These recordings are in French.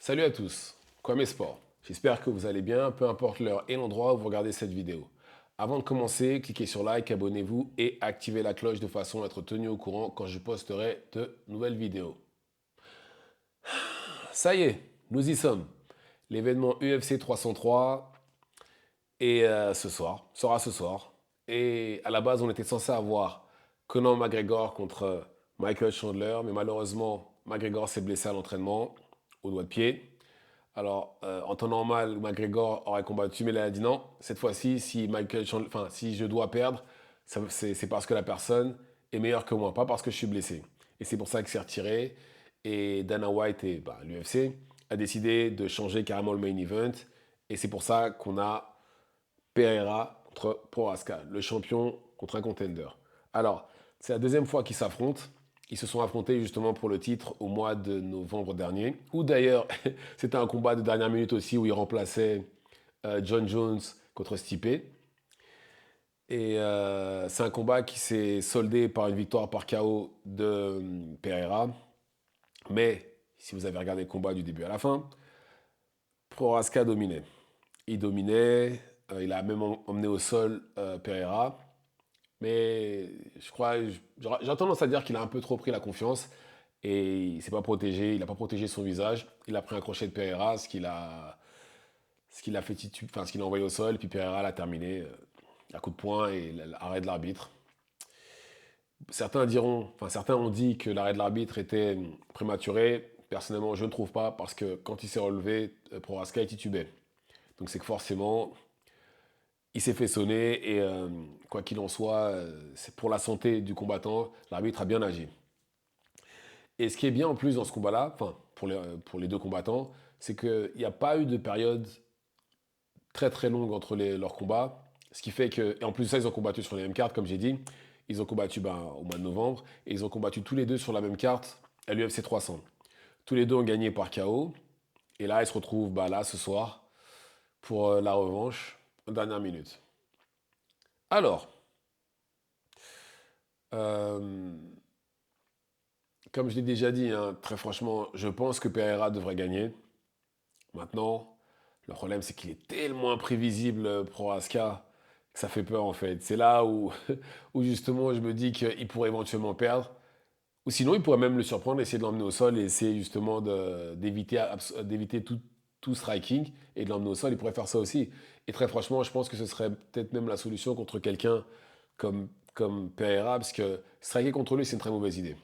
Salut à tous, Kwame Sport. J'espère que vous allez bien, peu importe l'heure et l'endroit où vous regardez cette vidéo. Avant de commencer, cliquez sur like, abonnez-vous et activez la cloche de façon à être tenu au courant quand je posterai de nouvelles vidéos. Ça y est, nous y sommes. L'événement UFC 303 sera ce soir. Et à la base, on était censé avoir Conor McGregor contre Michael Chandler, mais malheureusement, McGregor s'est blessé à l'entraînement, au doigt de pied. Alors, en temps normal, McGregor aurait combattu, mais il a dit non. Cette fois-ci, si je dois perdre, c'est parce que la personne est meilleure que moi, pas parce que je suis blessé. Et c'est pour ça qu'il s'est retiré. Et Dana White et l'UFC a décidé de changer carrément le main event. Et c'est pour ça qu'on a Pereira contre Prohaska, le champion contre un contender. Alors, c'est la deuxième fois qu'ils s'affrontent. Ils se sont affrontés justement pour le titre au mois de novembre dernier. Ou d'ailleurs, c'était un combat de dernière minute aussi où il remplaçait John Jones contre Stipe. Et c'est un combat qui s'est soldé par une victoire par KO de Pereira. Mais si vous avez regardé le combat du début à la fin, Prohaska dominait. Il dominait, il a même emmené au sol Pereira. Mais je crois, j'ai tendance à dire qu'il a un peu trop pris la confiance et il s'est pas protégé, il n'a pas protégé son visage. Il a pris un crochet de Pereira, ce qu'il a fait ce qu'il a envoyé au sol, puis Pereira l'a terminé à coup de poing et l'arrêt de l'arbitre. Certains ont dit que l'arrêt de l'arbitre était prématuré. Personnellement, je ne trouve pas parce que quand il s'est relevé, Prohaska est titubé. Donc c'est que forcément, il s'est fait sonner et quoi qu'il en soit, c'est pour la santé du combattant, l'arbitre a bien agi. Et ce qui est bien en plus dans ce combat-là, enfin pour les deux combattants, c'est qu'il n'y a pas eu de période très très longue entre leurs combats. Ce qui fait que, et en plus de ça, ils ont combattu sur les mêmes cartes, comme j'ai dit. Ils ont combattu au mois de novembre et ils ont combattu tous les deux sur la même carte à l'UFC 300. Tous les deux ont gagné par KO. Et là, ils se retrouvent là ce soir pour la revanche en dernière minute. Alors, euh, comme je l'ai déjà dit, hein, très franchement, je pense que Pereira devrait gagner. Maintenant, le problème, c'est qu'il est tellement imprévisible, Prohaska, que ça fait peur en fait. C'est là où, où justement je me dis qu'il pourrait éventuellement perdre. Ou sinon, il pourrait même le surprendre, essayer de l'emmener au sol et essayer justement d'éviter tout striking et de l'emmener au sol. Il pourrait faire ça aussi. Et très franchement, je pense que ce serait peut-être même la solution contre quelqu'un comme Pereira, parce que striker contre lui, c'est une très mauvaise idée.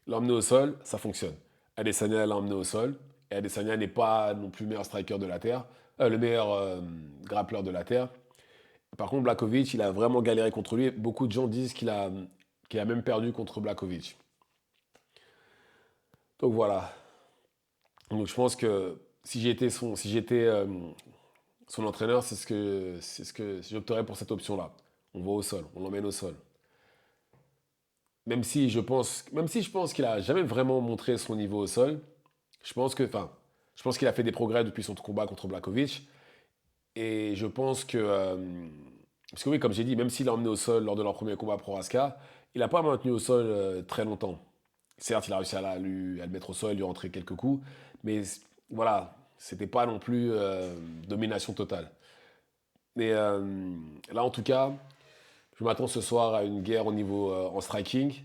L'emmener au sol, ça fonctionne. Adesanya l'a emmené au sol. Et Adesanya n'est pas non plus le meilleur striker de la Terre, le meilleur grappleur de la Terre. Par contre, Blachowicz, il a vraiment galéré contre lui. Beaucoup de gens disent qu'il a même perdu contre Blachowicz. Donc voilà. Donc je pense que si j'étais son entraîneur, c'est ce que j'opterais pour cette option-là. On va au sol, on l'emmène au sol. Même si je pense qu'il a jamais vraiment montré son niveau au sol, je pense qu'il a fait des progrès depuis son combat contre Blachowicz. Et je pense que, parce que oui, comme j'ai dit, même s'il l'a emmené au sol lors de leur premier combat pro Raska, il n'a pas maintenu au sol très longtemps. Certes, il a réussi à le mettre au sol, lui rentrer quelques coups, mais voilà, c'était pas non plus domination totale. Mais là, en tout cas, je m'attends ce soir à une guerre au niveau en striking.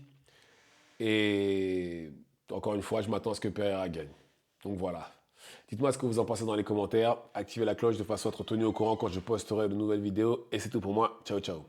Et encore une fois, je m'attends à ce que Pereira gagne. Donc voilà. Dites-moi ce que vous en pensez dans les commentaires. Activez la cloche de façon à être tenu au courant quand je posterai de nouvelles vidéos. Et c'est tout pour moi. Ciao, ciao.